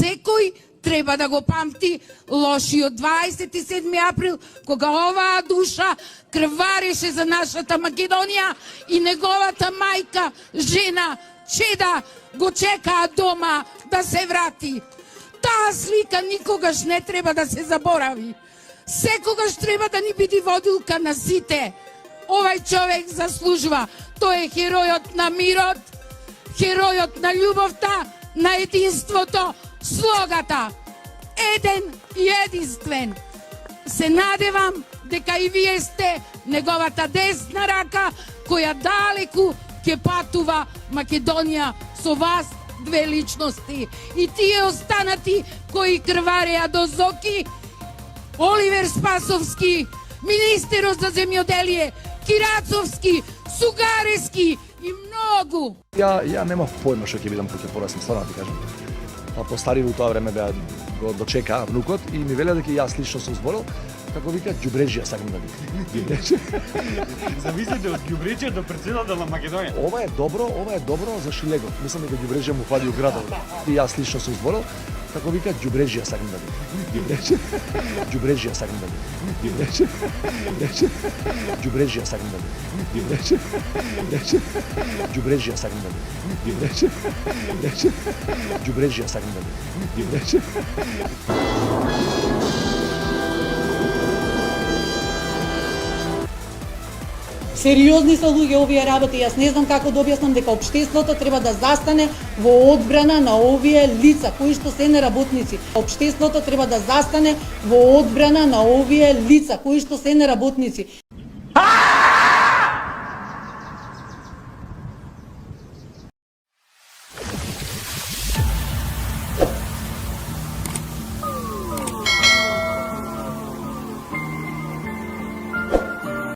секој треба да го памти лошиот 27 април, кога оваа душа крвареше за нашата Македонија и неговата мајка, жена, чеда го чекаа дома да се врати. Таа слика никогаш не треба да се заборави. Секогаш треба да ни биде водилка на сите. Овај човек заслужува. Тој е херојот на мирот, херојот на љубовта, на единството, слогата. Еден и единствен. Се надевам дека и вие сте неговата десна рака, која далеку ќе патува Македонија со вас две личности. И тие останати кои крвареа до зоки, Оливер Спасовски, министерот за земјоделие, Кирацовски, Сугарески и многу. Ја немав појма што ќе бидам кога ќе пораснам, стварно ти кажам. А постариви у тоа време беа го дочекаа внукот и ми велеа дека јас лично сум зборил, како вика ѓубреџија сакам да бидам. Замислите од ѓубреџија до претседател на Македонија. Ова е добро за Шилегов. Мислам дека ѓубреџија му фали у градот. И јас лично сум зборил, како вика ѓубреџија сакам да бидам. Ѓубреџија сакам да бидам. Ѓубреџија сакам да бидам. Ѓубреџија сакам да бидам. Ѓубреџија сакам да бидам. Сериозни се луѓе овие работи. Јас не знам како да објаснам дека општеството треба да застане во одбрана на овие лица кои што се неработници. Општеството треба да застане во одбрана на овие лица кои што се неработници.